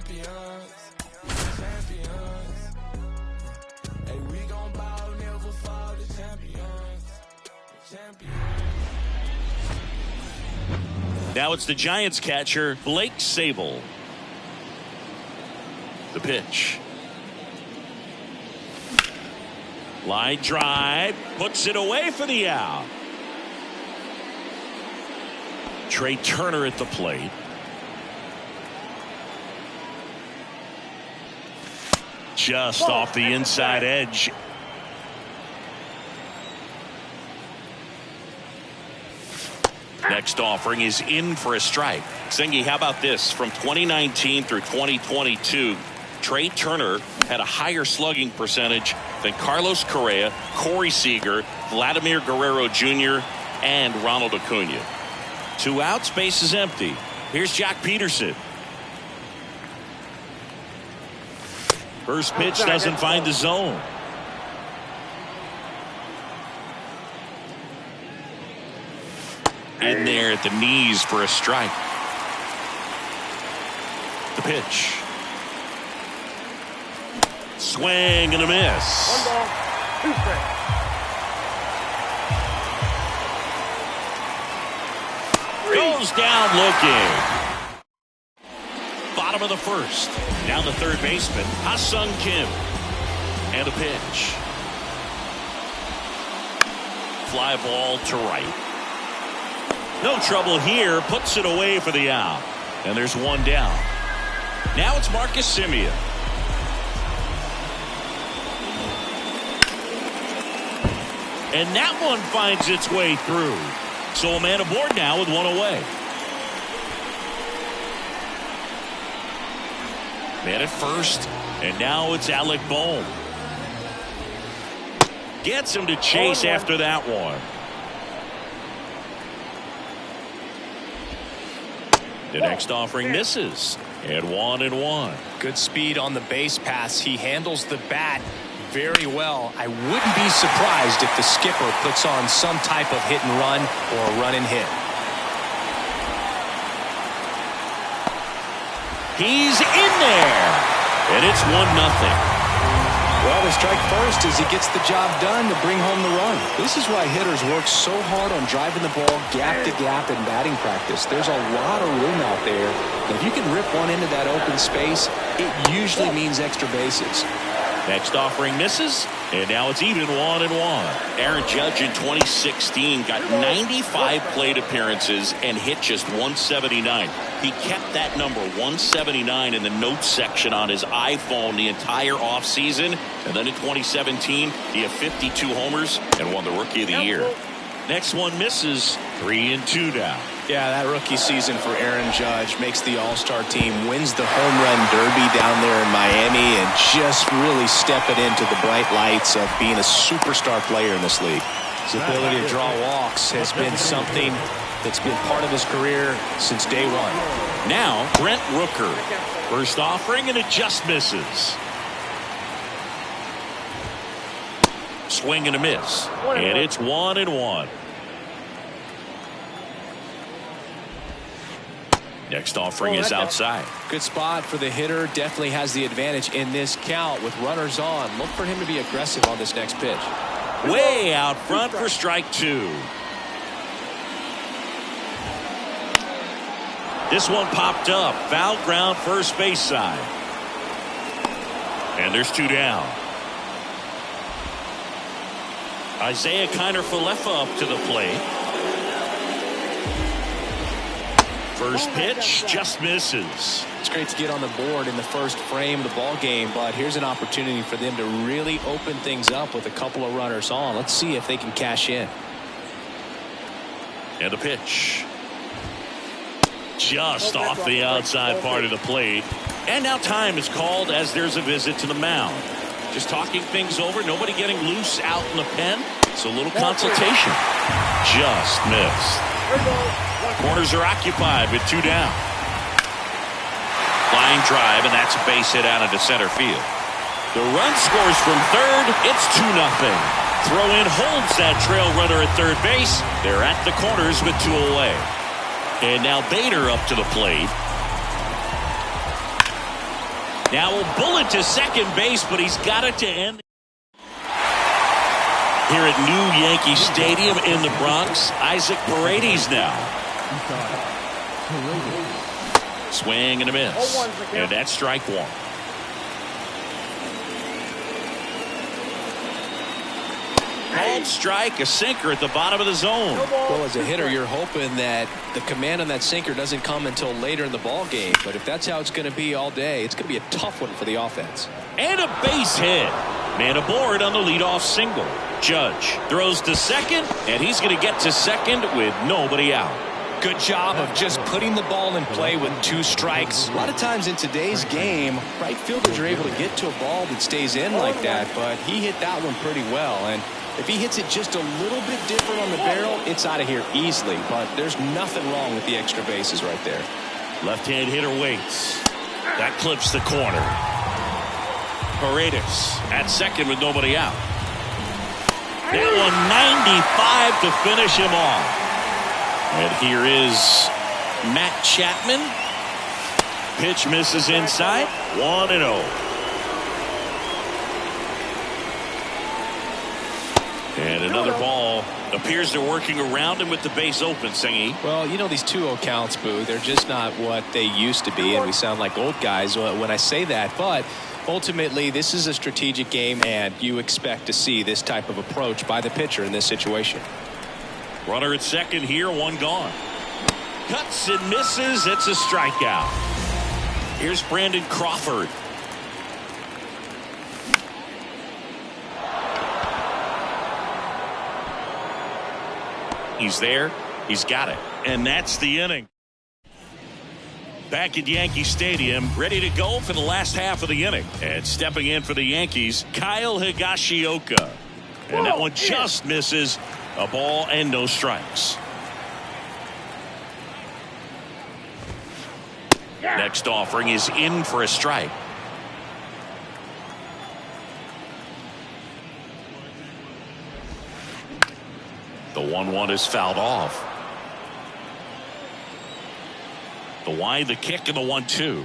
champions. Hey, we gon' ball, never fall, the champions. Now it's the Giants catcher, Blake Sabol. The pitch. Line drive, puts it away for the out. Trey Turner at the plate. Just off the inside edge. Next offering is in for a strike. Singy, how about this? From 2019 through 2022, Trey Turner had a higher slugging percentage than Carlos Correa, Corey Seager, Vladimir Guerrero Jr., and Ronald Acuna. 2 outs, base is empty. Here's Jock Peterson. First pitch doesn't find the zone. In there at the knees for a strike. The pitch. Swing and a miss. 1 ball, 2 strikes. Goes down looking. Bottom of the first. Down the third baseman, Ha-Sung Kim. And a pitch. Fly ball to right. No trouble here. Puts it away for the out. And there's 1 down. Now it's Marcus Semien. And that one finds its way through. So a man aboard now with 1 away. Man at first. And now it's Alec Bohm. Gets him to chase after that one. The next offering misses. And 1-1. Good speed on the base pass. He handles the bat very well. I wouldn't be surprised if the skipper puts on some type of hit and run or a run and hit. He's in there. And it's 1-0. Well, the strike first as he gets the job done to bring home the run. This is why hitters work so hard on driving the ball gap to gap in batting practice. There's a lot of room out there. And if you can rip one into that open space, it usually means extra bases. Next offering misses, and now it's even 1-1. Aaron Judge in 2016 got 95 plate appearances and hit just 179. He kept that number 179 in the notes section on his iPhone the entire offseason. And then in 2017, he had 52 homers and won the Rookie of the Year. Next one misses, 3-2 down. Yeah, that rookie season for Aaron Judge makes the All-Star team, wins the home run derby down there in Miami, and just really stepping into the bright lights of being a superstar player in this league. His ability to draw walks has been something that's been part of his career since day one. Now, Brent Rooker. First offering, and it just misses. Swing and a miss. And it's 1-1. Next offering is outside. Good spot for the hitter. Definitely has the advantage in this count with runners on. Look for him to be aggressive on this next pitch. Way out front for strike 2. This one popped up. Foul ground first base side. And there's 2 down. Isaiah Kiner-Falefa up to the plate. First pitch just misses. It's great to get on the board in the first frame of the ball game, but here's an opportunity for them to really open things up with a couple of runners on. Let's see if they can cash in. And the pitch. Just off the outside part of the plate. And now time is called as there's a visit to the mound. Just talking things over. Nobody getting loose out in the pen. So a little consultation. Just missed. Corners are occupied with 2 down. Line drive, and that's a base hit out into center field. The run scores from third. It's 2-0. Throw in holds that trail runner at third base. They're at the corners with 2 away. And now Bader up to the plate. Now a bullet to second base, but he's got it to end. Here at New Yankee Stadium in the Bronx, Isaac Paredes now. Swing and a miss. And that's strike one. Called strike, a sinker at the bottom of the zone. Well, as a hitter, you're hoping that the command on that sinker doesn't come until later in the ball game. But if that's how it's going to be all day, it's going to be a tough one for the offense. And a base hit. Man aboard on the leadoff single. Judge throws to second, and he's going to get to second with nobody out. Good job of just putting the ball in play with 2 strikes. A lot of times in today's game, right fielders are able to get to a ball that stays in like that, but he hit that one pretty well. And if he hits it just a little bit different on the barrel, it's out of here easily. But there's nothing wrong with the extra bases right there. Left-hand hitter waits. That clips the corner. Paredes at second with nobody out. Now a 95 to finish him off. And here is Matt Chapman. Pitch misses inside. 1-0. And another ball. Appears they're working around him with the base open, Singy. Well, you know, these 2-0 counts, Boo, they're just not what they used to be, and we sound like old guys when I say that. But ultimately, this is a strategic game, and you expect to see this type of approach by the pitcher in this situation. Runner at second here, one gone. Cuts and misses. It's a strikeout. Here's Brandon Crawford. He's there. He's got it. And that's the inning. Back at Yankee Stadium, ready to go for the last half of the inning. And stepping in for the Yankees, Kyle Higashioka. And that one just misses. A ball and no strikes. Next offering is in for a strike. The 1-1 is fouled off. The wide, the kick, and the 1-2.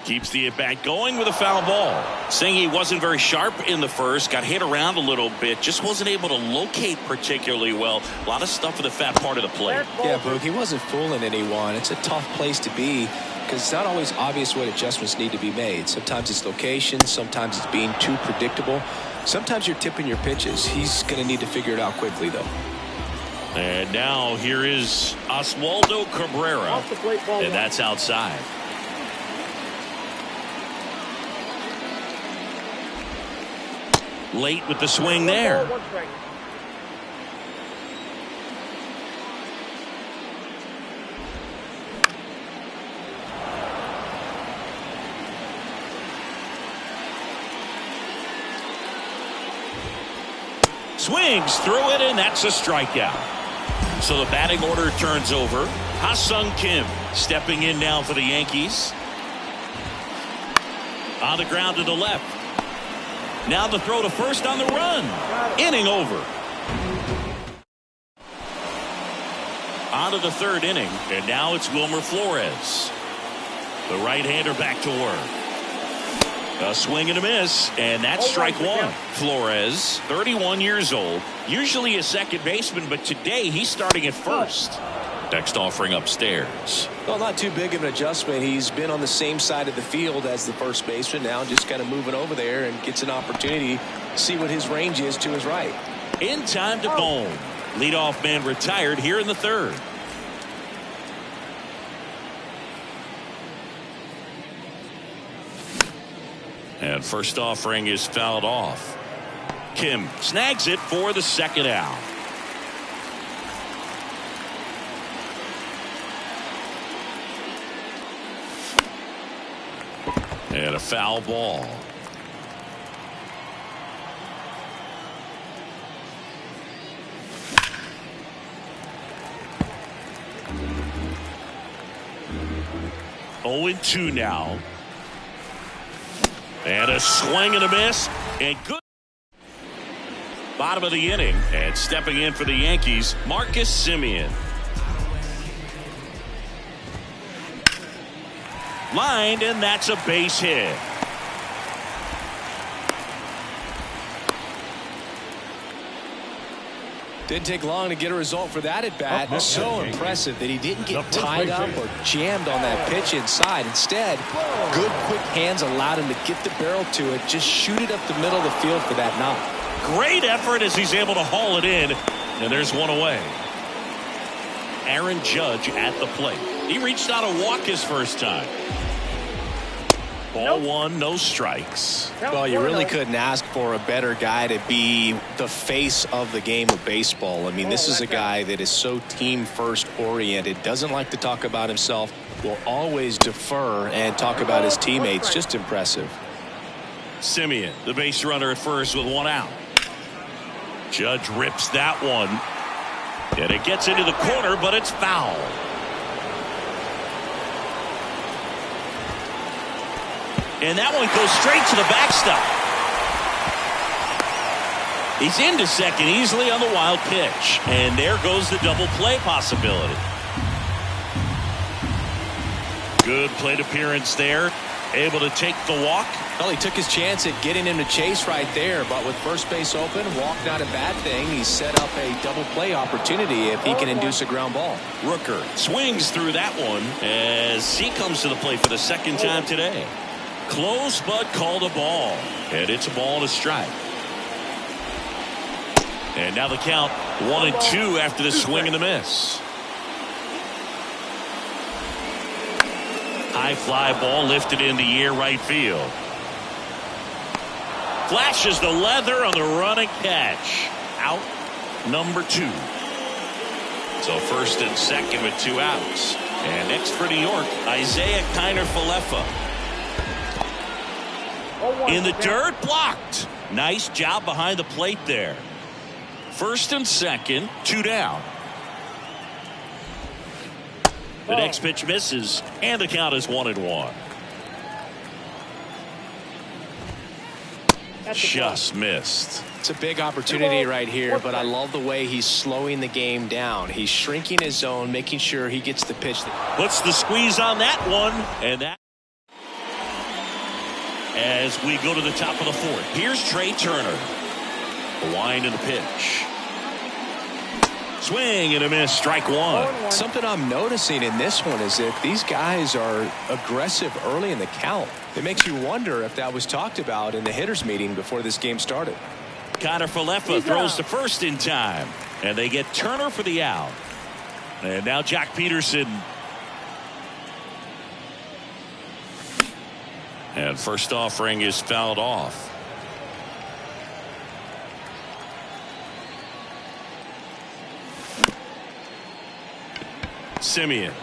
Keeps the at-bat going with a foul ball. Saying he wasn't very sharp in the first, got hit around a little bit, just wasn't able to locate particularly well. A lot of stuff in the fat part of the plate. Yeah, Boog, he wasn't fooling anyone. It's a tough place to be because it's not always obvious what adjustments need to be made. Sometimes it's location, sometimes it's being too predictable. Sometimes you're tipping your pitches. He's going to need to figure it out quickly, though. And now here is Oswaldo Cabrera, and that's outside. Late with the swing there. Swings through it, and that's a strikeout. So the batting order turns over. Ha-Sung Kim stepping in now for the Yankees. On the ground to the left. Now the throw to first on the run. Inning over. On to the third inning, and now it's Wilmer Flores. The right-hander back to work. A swing and a miss, and that's strike one. Flores, 31 years old, usually a second baseman, but today he's starting at first. Next offering upstairs. Well, not too big of an adjustment. He's been on the same side of the field as the first baseman. Now just kind of moving over there and gets an opportunity to see what his range is to his right. In time to Bone. Leadoff man retired here in the third. And first offering is fouled off. Kim snags it for the second out. And a foul ball. Oh, 2 now. And a swing and a miss. And good. Bottom of the inning. And stepping in for the Yankees, Marcus Semien. Lined, and that's a base hit. Didn't take long to get a result for that at bat. So impressive that he didn't get tied up or jammed on that pitch inside. Instead, good quick hands allowed him to get the barrel to it, just shoot it up the middle of the field for that knock. Great effort as he's able to haul it in, and there's one away. Aaron Judge at the plate. He reached out to walk his first time. Ball one, no strikes. Well, you really couldn't ask for a better guy to be the face of the game of baseball. I mean, this is a guy that is so team first oriented, doesn't like to talk about himself, will always defer and talk about his teammates. Just impressive. Simeon, the base runner at first with one out. Judge rips that one. And it gets into the corner, but it's foul. And that one goes straight to the backstop. He's into second easily on the wild pitch. And there goes the double play possibility. Good plate appearance there. Able to take the walk. Well, he took his chance at getting him to chase right there, but with first base open, walk not a bad thing. He set up a double play opportunity if he can induce a ground ball. Rooker swings through that one as he comes to the plate for the second time today. Close, but called a ball. And it's a ball and a strike. And now the count 1-2 after the swing and the miss. High fly ball lifted in the air right field. Flashes the leather on the running catch. Out number 2. So first and second with 2 outs. And next for New York, Isaiah Kiner-Falefa. In the dirt, blocked. Nice job behind the plate there. First and second, 2 down. The next pitch misses, and the count is 1-1. Just missed. It's a big opportunity right here, but I love the way he's slowing the game down. He's shrinking his zone, making sure he gets the pitch. Puts the squeeze on that one, and that. As we go to the top of the 4th, here's Trey Turner. The wind and the pitch. Swing and a miss, strike 1. Something I'm noticing in this one is that these guys are aggressive early in the count. It makes you wonder if that was talked about in the hitters meeting before this game started. Kiner-Falefa throws to first in time, and they get Turner for the out. And now Jack Peterson. And first offering is fouled off. Simeon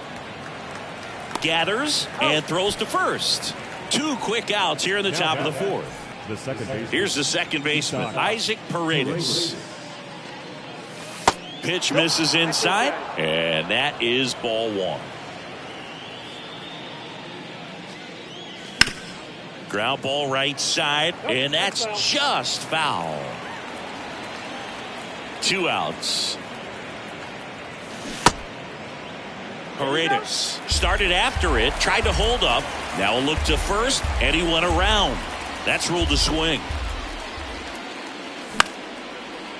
gathers and throws to first. 2 quick outs here in the top of the 4th. Here's the second baseman, Isaac Paredes. Pitch misses inside, and that is ball 1. Ground ball right side, and that's just foul. 2 outs. Paredes started after it, tried to hold up. Now a look to first, and he went around. That's ruled a swing.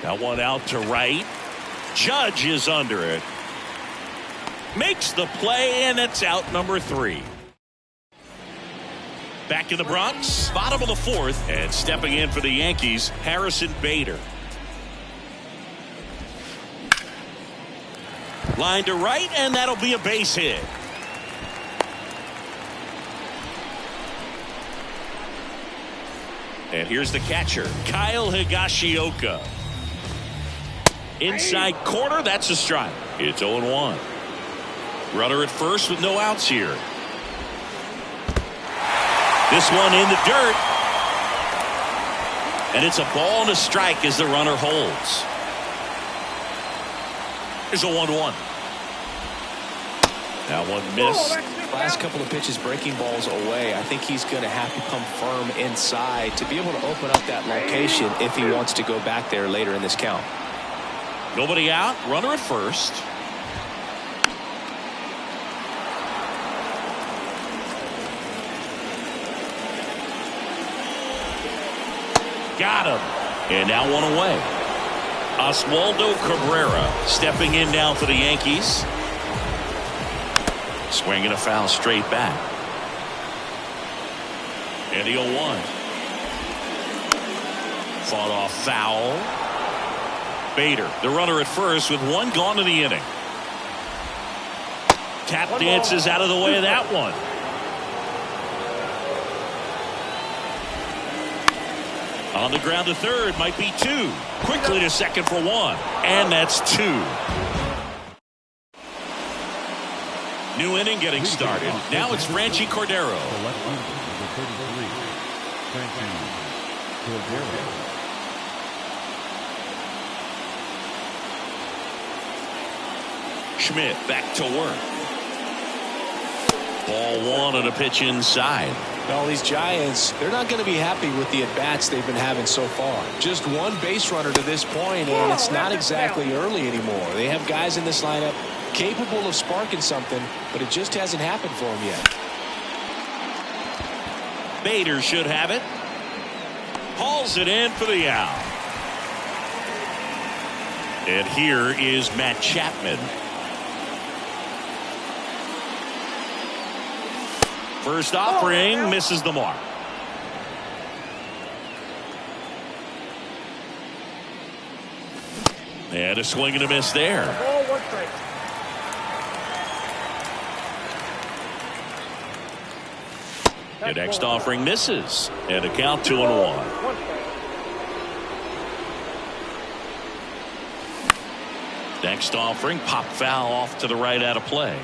That one out to right. Judge is under it. Makes the play, and it's out number 3. Back in the Bronx, bottom of the 4th, and stepping in for the Yankees, Harrison Bader. Line to right, and that'll be a base hit. And here's the catcher, Kyle Higashioka. Inside corner, that's a strike. It's 0-1. Runner at first with no outs here. This one in the dirt. And it's a ball and a strike as the runner holds. Here's a 1-1. That one missed. Last couple of pitches breaking balls away. I think he's going to have to come firm inside to be able to open up that location if he wants to go back there later in this count. Nobody out. Runner at first. Got him. And now one away. Oswaldo Cabrera stepping in now for the Yankees. Swinging a foul straight back. And the 0-1. Fought off foul. Bader, the runner at first with one gone in the inning. Tap dances out of the way of that one. On the ground to third, might be two. Quickly to second for one. And that's two. New inning getting started. Now it's Franchi Cordero. Schmidt back to work. Ball one and a pitch inside. Well, these Giants, they're not going to be happy with the at-bats they've been having so far. Just one base runner to this point, and it's not exactly early anymore. They have guys in this lineup capable of sparking something, but it just hasn't happened for them yet. Bader should have it. Hauls it in for the out. And here is Matt Chapman. First offering misses the mark. And a swing and a miss there. The next offering misses. And a count 2-1. Next offering, pop foul off to the right out of play.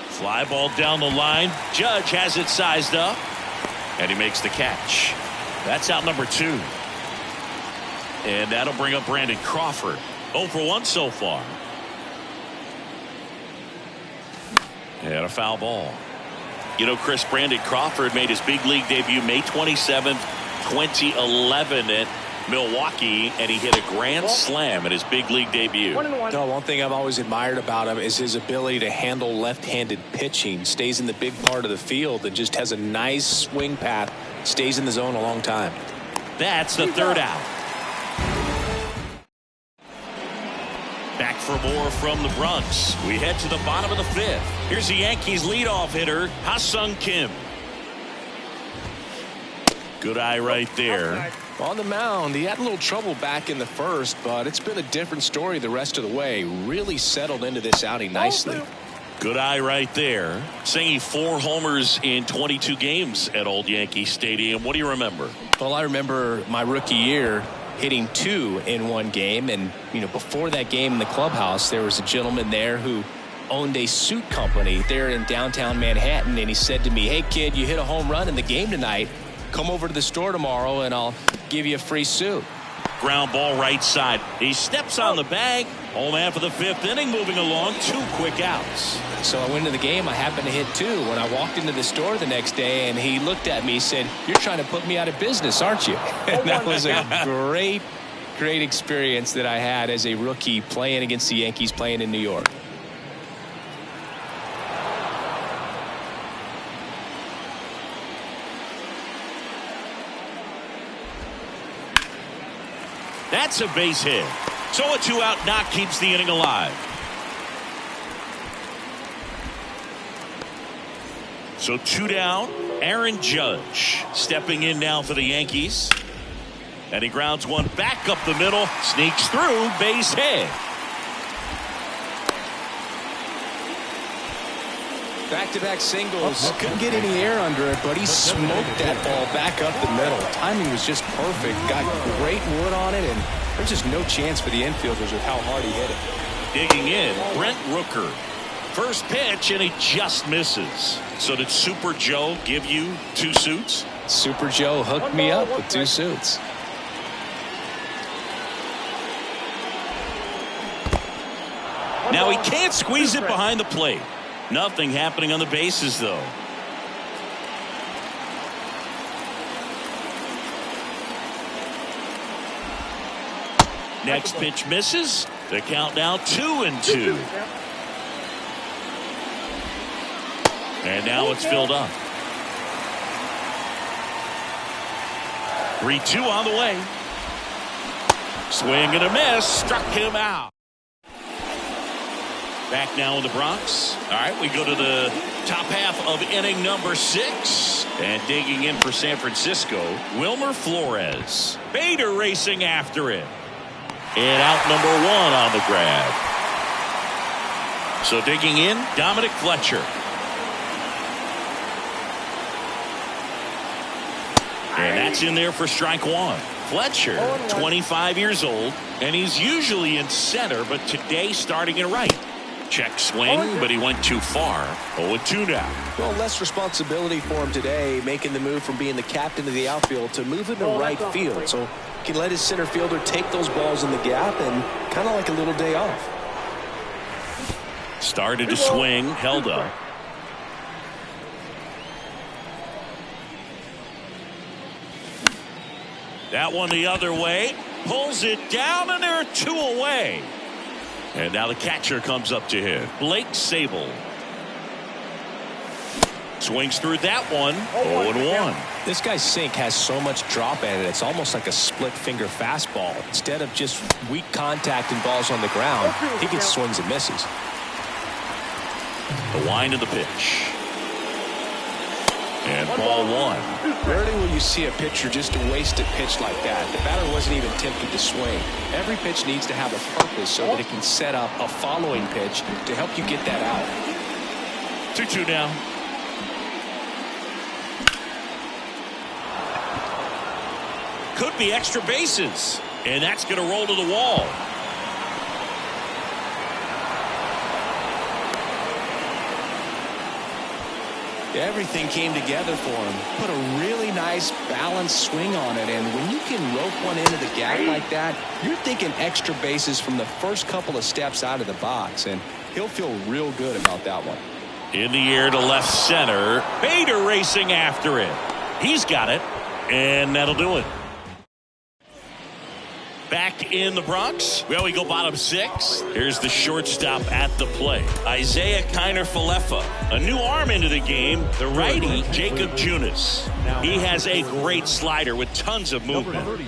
Fly ball down the line. Judge has it sized up. And he makes the catch. That's out number 2. And that'll bring up Brandon Crawford. 0 for 1 so far. And a foul ball. You know, Chris, Brandon Crawford made his big league debut May 27th, 2011 at Milwaukee, and he hit a grand slam in his big league debut. No, one thing I've always admired about him is his ability to handle left-handed pitching. Stays in the big part of the field and just has a nice swing path. Stays in the zone a long time. That's the third out. Back for more from the Bronx. We head to the bottom of the 5th. Here's the Yankees leadoff hitter, Ha-Seong Kim. Good eye right there. On the mound, he had a little trouble back in the first, but it's been a different story the rest of the way. Really settled into this outing nicely. Good eye right there. Singing 4 homers in 22 games at Old Yankee Stadium. What do you remember? Well, I remember my rookie year hitting 2 in one game, and before that game in the clubhouse, there was a gentleman there who owned a suit company there in downtown Manhattan, and he said to me, "Hey kid, you hit a home run in the game tonight. Come over to the store tomorrow and I'll give you a free suit." Ground ball right side. He steps on the bag. Home half of the 5th inning, moving along. 2 quick outs. So I went into the game. I happened to hit 2. When I walked into the store the next day, and he looked at me, he said, "You're trying to put me out of business, aren't you?" And that was a great experience that I had as a rookie playing against the Yankees, playing in New York. That's a base hit. So a 2-out knock keeps the inning alive. So 2 down. Aaron Judge stepping in now for the Yankees. And he grounds one back up the middle. Sneaks through. Base hit. Back-to-back singles. Couldn't get any air under it, but he smoked that ball back up the middle. Timing was just perfect. Got great wood on it, and there's just no chance for the infielders with how hard he hit it. Digging in, Brent Rooker. First pitch, and he just misses. So did Super Joe give you 2 suits? Super Joe hooked me up with 2 suits. Now he can't squeeze it behind the plate. Nothing happening on the bases, though. Next pitch misses. The count now 2-2. And now it's filled up. 3-2 on the way. Swing and a miss. Struck him out. Back now in the Bronx. All right, we go to the top half of inning number 6. And digging in for San Francisco, Wilmer Flores. Bader racing after it. And out number 1 on the grab. So digging in, Dominic Fletcher. And that's in there for strike 1. Fletcher, 25 years old, and he's usually in center, but today starting in right. Check swing, but he went too far. 0-2 now. Well, less responsibility for him today, making the move from being the captain of the outfield to moving to right field. So he can let his center fielder take those balls in the gap and kind of like a little day off. Started to swing, held up. That one the other way. Pulls it down, and there are 2 away. And now the catcher comes up to hit. Blake Sabol. Swings through that one. 0-1. This guy's sink has so much drop in it. It's almost like a split finger fastball. Instead of just weak contact and balls on the ground, he gets swings and misses. The wind of the pitch. And ball 1. Rarely will you see a pitcher just a wasted pitch like that. The batter wasn't even tempted to swing. Every pitch needs to have a purpose so that it can set up a following pitch to help you get that out. 2-2 now. Could be extra bases. And that's going to roll to the wall. Everything came together for him. Put a really nice balanced swing on it, and when you can rope one into the gap like that, you're thinking extra bases from the first couple of steps out of the box, and he'll feel real good about that one. In the air to left center. Bader racing after it. He's got it, and that'll do it. Back in the Bronx. Well, we go bottom 6. Here's the shortstop at the plate. Isaiah Kiner-Falefa. A new arm into the game. The righty, Jacob Junis. He has a great slider with tons of movement.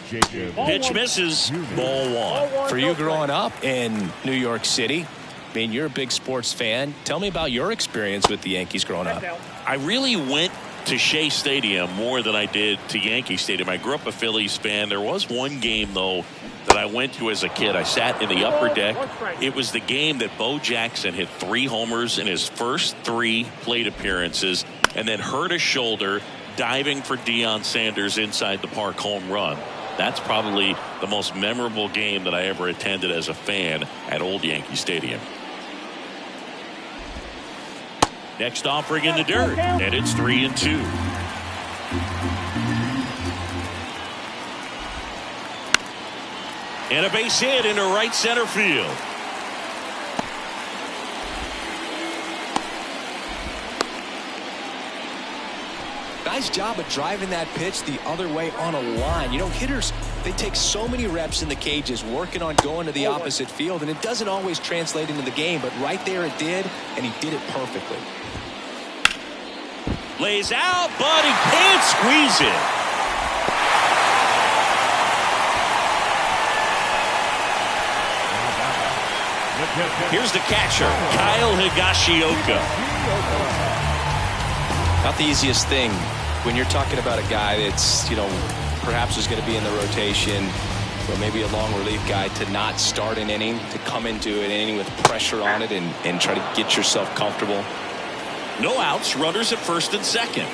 Pitch misses. Ball 1. For you growing up in New York City, I mean, you're a big sports fan. Tell me about your experience with the Yankees growing up. I really went to Shea Stadium more than I did to Yankee Stadium. I grew up a Phillies fan. There was one game, though, that I went to as a kid. I sat in the upper deck. It was the game that Bo Jackson hit 3 homers in his first 3 plate appearances and then hurt his shoulder diving for Deion Sanders inside the park home run. That's probably the most memorable game that I ever attended as a fan at Old Yankee Stadium. Next offering in the dirt, and it's 3-2. And a base hit into right center field. Nice job of driving that pitch the other way on a line. You know, hitters, they take so many reps in the cages working on going to the opposite field, and it doesn't always translate into the game, but right there it did, and he did it perfectly. Lays out, but he can't squeeze it. Here's the catcher, Kyle Higashioka. Not the easiest thing when you're talking about a guy that's, you know, perhaps is going to be in the rotation, or maybe a long relief guy, to not start an inning, to come into an inning with pressure on it and try to get yourself comfortable. No outs, runners at first and second.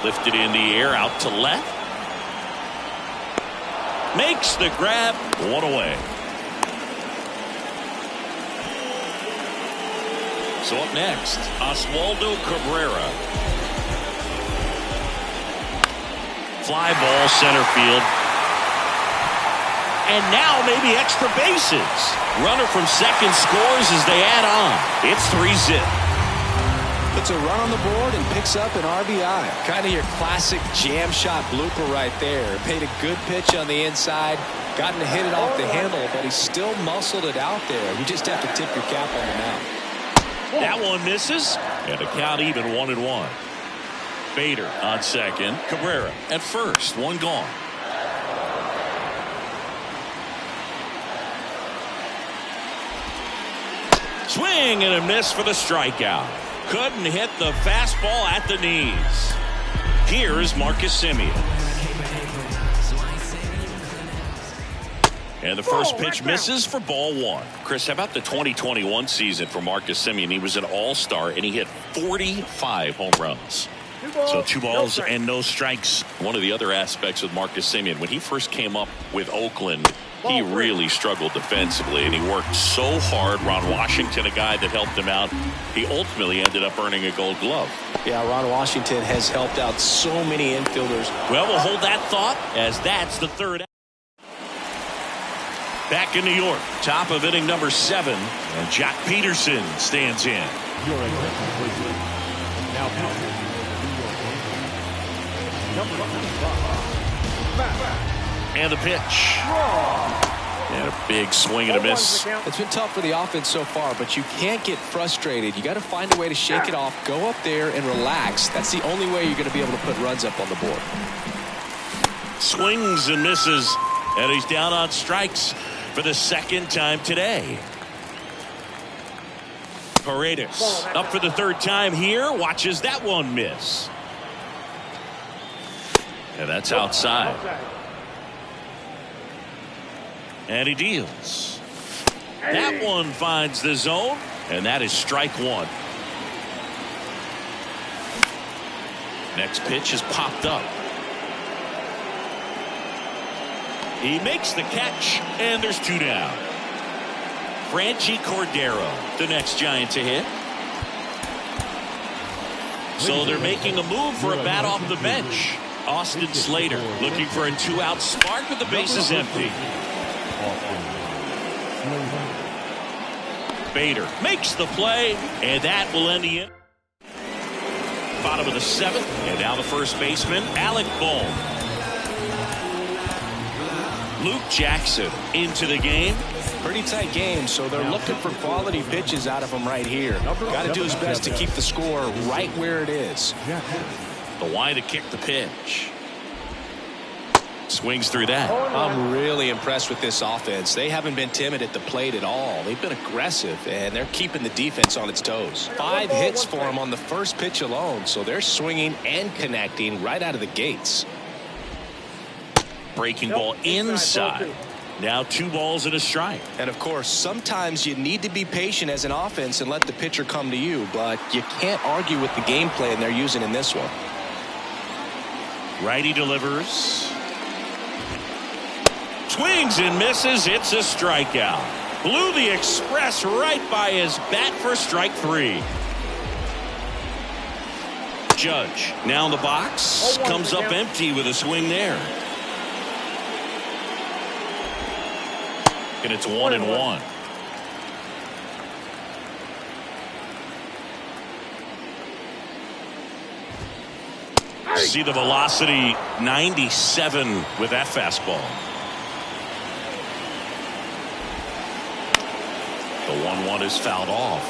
Lifted in the air, out to left. Makes the grab, 1 away. So up next, Oswaldo Cabrera. Fly ball center field. And now maybe extra bases. Runner from second scores as they add on. It's 3-zip. Puts a run on the board and picks up an RBI. Kind of your classic jam shot blooper right there. Paid a good pitch on the inside. Gotten to hit it off the handle, but he still muscled it out there. You just have to tip your cap on the mound. That one misses, and the count even 1-1. Bader on second. Cabrera at first. One gone. Swing and a miss for the strikeout. Couldn't hit the fastball at the knees. Here's Marcus Semien. And the first pitch misses for ball one. Chris, how about the 2021 season for Marcus Semien? He was an all-star, and he hit 45 home runs. So 2 balls and no strikes. One of the other aspects of Marcus Semien, when he first came up with Oakland, he really struggled defensively, and he worked so hard. Ron Washington, a guy that helped him out, he ultimately ended up earning a Gold Glove. Yeah, Ron Washington has helped out so many infielders. Well, we'll hold that thought, as that's the third. Back in New York, top of inning number 7, and Jack Peterson stands in. And the pitch. And a big swing and a miss. It's been tough for the offense so far, but you can't get frustrated. You got to find a way to shake it off, go up there and relax. That's the only way you're going to be able to put runs up on the board. Swings and misses, and he's down on strikes for the second time today. Paredes up for the third time here. Watches that one miss. And that's outside. And he deals. That one finds the zone, and that is strike one. Next pitch is popped up. He makes the catch, and there's 2 down. Franchy Cordero, the next Giant to hit. So they're making a move for a bat off the bench. Austin Slater looking for a 2-out spark with the bases empty. Bader makes the play, and that will end the inning. Bottom of the 7th, and now the first baseman, Alec Bohm. Luke Jackson into the game. Pretty tight game, so they're looking for quality pitches out of him right here. Got to do his best to keep the score right where it is. The wide to kick the pitch. Swings through that. I'm really impressed with this offense. They haven't been timid at the plate at all. They've been aggressive, and they're keeping the defense on its toes. 5 hits for them on the first pitch alone, so they're swinging and connecting right out of the gates. Breaking ball inside. Now 2 balls and a strike. And of course, sometimes you need to be patient as an offense and let the pitcher come to you, but you can't argue with the game plan they're using in this one. Righty delivers. Swings and misses. It's a strikeout. Blew the express right by his bat for strike 3. Judge now in the box. Comes up empty with a swing there. And it's 1-1. See the velocity, 97 with that fastball. The 1-1 is fouled off.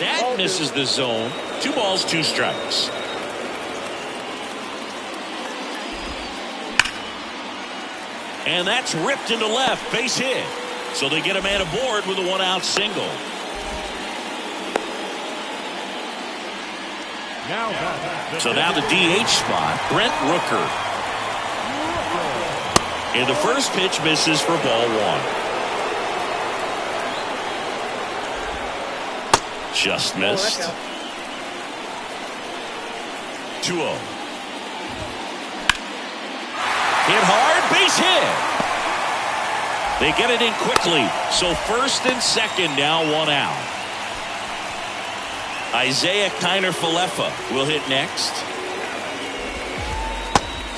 That misses the zone. 2 balls, 2 strikes. And that's ripped into left, base hit. So they get a man aboard with a 1-out single. So now the DH spot, Brent Rooker. And the first pitch misses for ball 1. Just missed. 2-0. Hit hard, base hit. They get it in quickly. So first and second, now 1 out. Isaiah Kiner-Falefa will hit next.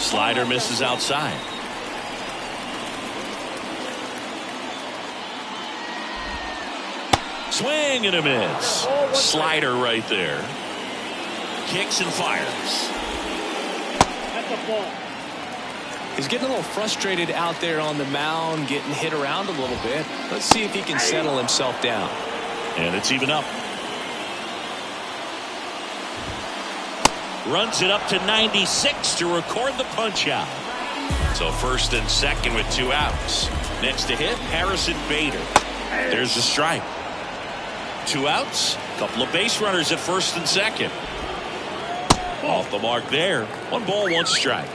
Slider misses outside. Swing and a miss. Slider right there. Kicks and fires. That's a ball. He's getting a little frustrated out there on the mound, getting hit around a little bit. Let's see if he can settle himself down. And it's even up. Runs it up to 96 to record the punch out. So first and second with 2 outs. Next to hit, Harrison Bader. There's the strike. 2 outs. Couple of base runners at first and second. Off the mark there. 1 ball, 1 strike.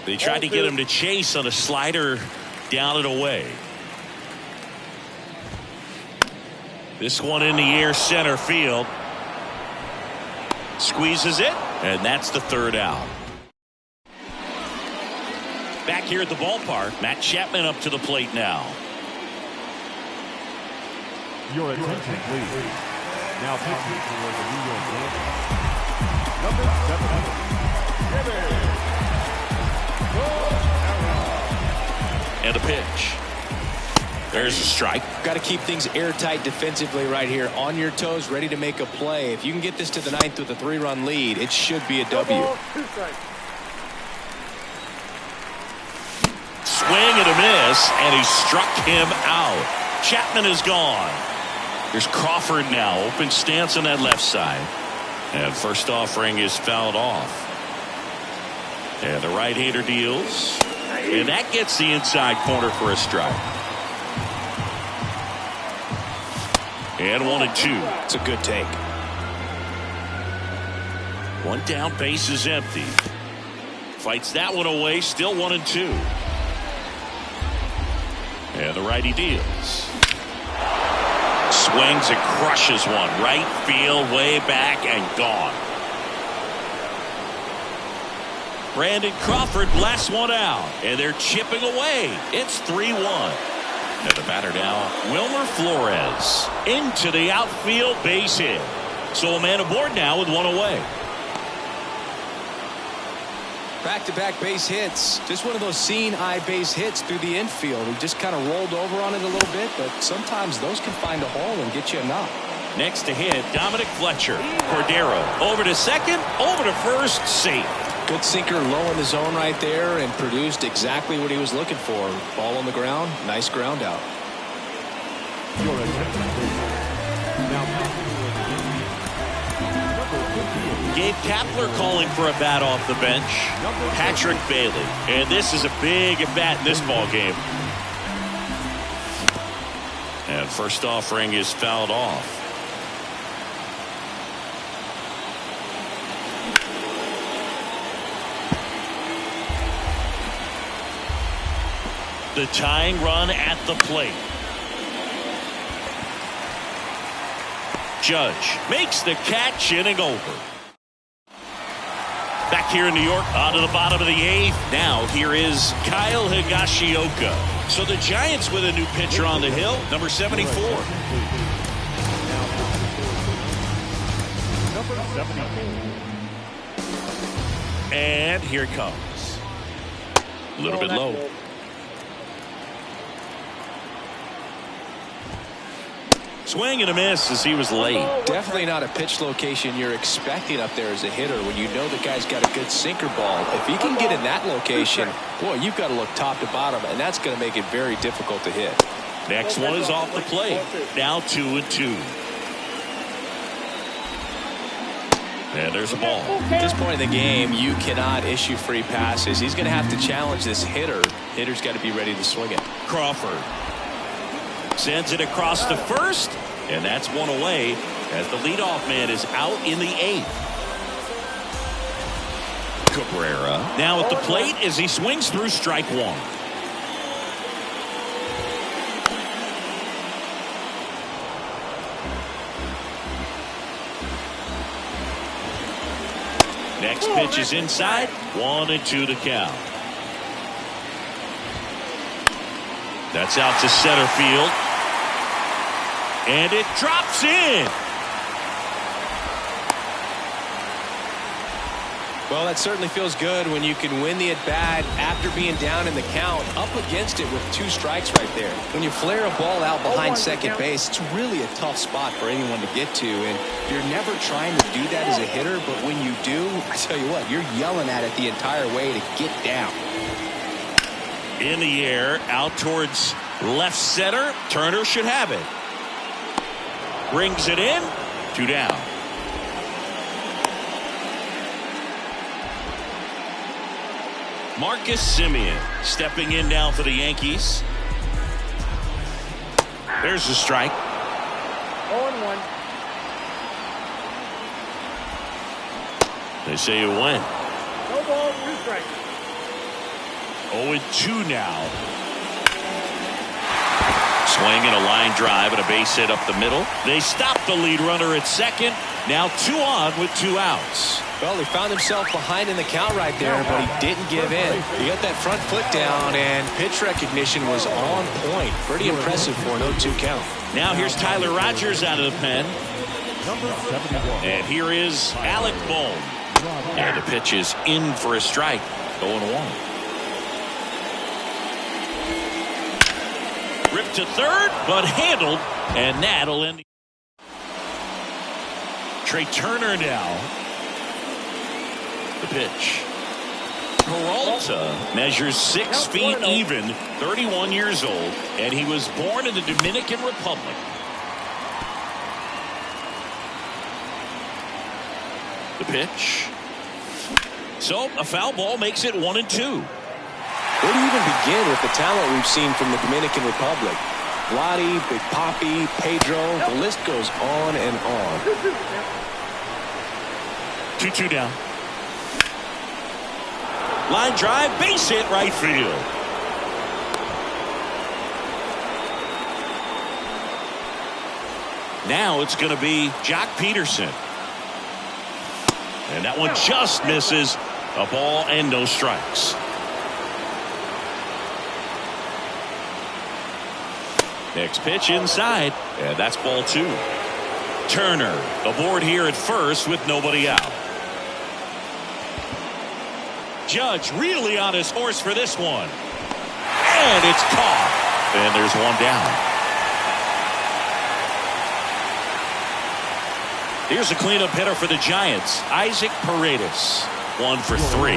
They tried to get him to chase on a slider down and away. This one in the air center field. Squeezes it, and that's the 3rd out. Back here at the ballpark, Matt Chapman up to the plate now. Your attention, please. Now pitching for the New York Yankees. Number 7. And a pitch. There's a strike. Got to keep things airtight defensively right here. On your toes, ready to make a play. If you can get this to the 9th with a 3-run lead, it should be a W. Swing and a miss, and he struck him out. Chapman is gone. There's Crawford now. Open stance on that left side. And first offering is fouled off. And the right-hander deals. And that gets the inside corner for a strike. And 1-2. It's a good take. 1 down, base is empty. Fights that one away, still 1-2. And the righty deals. Swings and crushes one. Right field, way back, and gone. Brandon Crawford blasts one out, and they're chipping away. It's 3-1. And the batter now, Wilmer Flores, into the outfield, base hit. So a man aboard now with 1 away. Back-to-back base hits. Just one of those seeing-eye base hits through the infield. He just kind of rolled over on it a little bit, but sometimes those can find a hole and get you a knock. Next to hit, Dominic Fletcher. Cordero over to second, over to first, safe. Good sinker low in the zone right there and produced exactly what he was looking for. Ball on the ground, nice ground out. Your attention, please. Now Gabe Kapler calling for a bat off the bench. Patrick Bailey. And this is a big at bat in this ball game. And first offering is fouled off. The tying run at the plate. Judge makes the catch, inning over. Back here in New York, on to the bottom of the 8th. Now here is Kyle Higashioka. So the Giants with a new pitcher on the hill, number 74. number 74. And here it comes. A little bit low. Swing and a miss as he was late. Definitely not a pitch location you're expecting up there as a hitter when you know the guy's got a good sinker ball. If he can get in that location, boy, you've got to look top to bottom, and that's going to make it very difficult to hit. Next one is off the plate. Now 2-2. And there's a ball. At this point in the game, you cannot issue free passes. He's going to have to challenge this hitter. Hitter's got to be ready to swing it. Crawford sends it across to first, and that's one away as the leadoff man is out in the 8th. Cabrera now at the plate as he swings through strike one. Next pitch is inside. 1-2 to count. That's out to center field. And it drops in. Well, that certainly feels good when you can win the at-bat after being down in the count, up against it with 2 strikes right there. When you flare a ball out behind second base, it's really a tough spot for anyone to get to, and you're never trying to do that as a hitter, but when you do, I tell you what, you're yelling at it the entire way to get down. In the air, out towards left center. Turner should have it. Brings it in. 2 down. Marcus Semien stepping in now for the Yankees. There's the strike. 0-1. They say it went. No ball, 2 strikes. 0-2 now. Swing and a line drive and a base hit up the middle. They stop the lead runner at second. Now 2 on with 2 outs. Well, he found himself behind in the count right there, but he didn't give in. He got that front foot down, and pitch recognition was on point. Pretty impressive for an 0-2 count. Now here's Tyler Rogers out of the pen. Number 71. And here is Alec Bohm. And the pitch is in for a strike. 0-1. Ripped to third, but handled, and that'll end. Trey Turner now. The pitch. Peralta measures 6 feet even, 31 years old, and he was born in the Dominican Republic. The pitch. So a foul ball makes it 1-2. Where do you even begin with the talent we've seen from the Dominican Republic? Vladi, Big Papi, Pedro, the list goes on and on. 2-2 down. Line drive, base hit, right field. Now it's going to be Jock Peterson. And that one just misses. A ball and no strikes. Next pitch inside, and that's ball 2. Turner aboard here at first with nobody out. Judge really on his horse for this one. And it's caught. And there's 1 down. Here's a cleanup hitter for the Giants, Isaac Paredes. 1 for 3.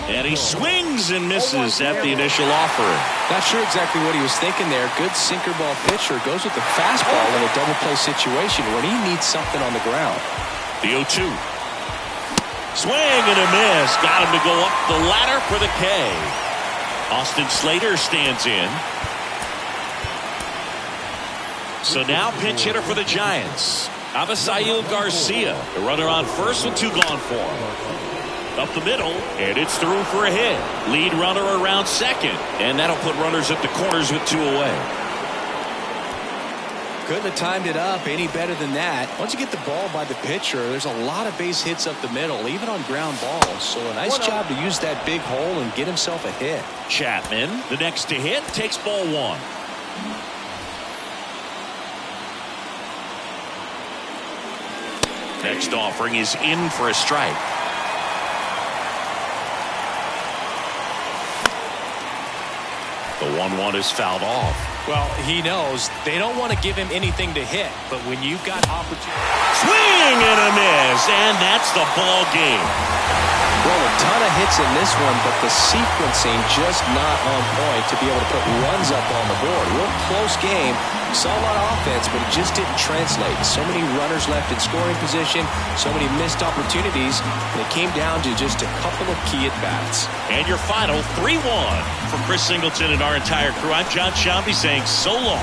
And he swings and misses at the initial offering. Not sure exactly what he was thinking there. Good sinker ball pitcher goes with the fastball in a double play situation when he needs something on the ground. The 0-2. Swing and a miss. Got him to go up the ladder for the K. Austin Slater stands in. So now pinch hitter for the Giants, Avisail Garcia. The runner on first with 2 gone for him. Up the middle, and it's through for a hit. Lead runner around second, and that'll put runners at the corners with 2 away. Couldn't have timed it up any better than that. Once you get the ball by the pitcher, there's a lot of base hits up the middle, even on ground balls. So a nice job to use that big hole and get himself a hit. Chapman, the next to hit, takes ball 1. Next offering is in for a strike. The 1-1 is fouled off. Well, he knows they don't want to give him anything to hit, but when you've got opportunity. Swing and a miss, and that's the ball game. Well, a ton of hits in this one, but the sequencing just not on point to be able to put runs up on the board. Real close game. We saw a lot of offense, but it just didn't translate. So many runners left in scoring position, so many missed opportunities, and it came down to just a couple of key at-bats. And your final 3-1 from Chris Singleton and our entire crew. I'm John Sciambi saying so long.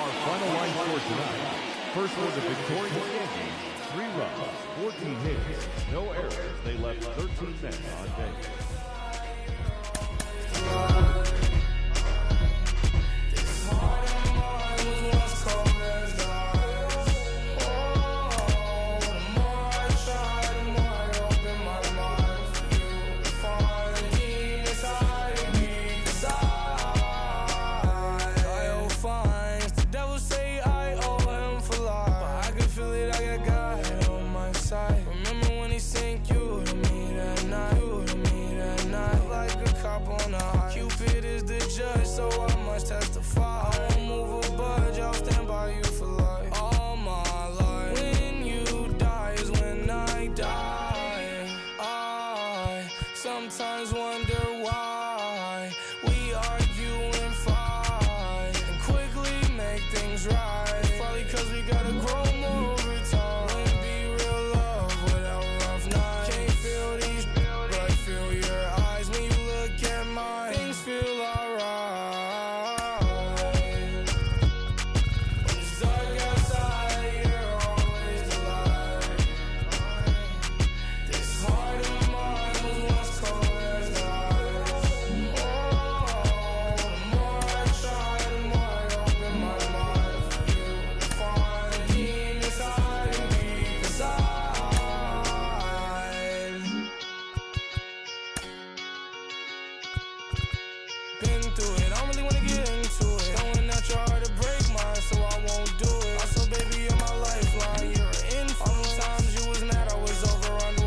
our final line score tonight. First for the victorious Yankees, 3 runs, 14 hits, no errors. They left 13 men on base.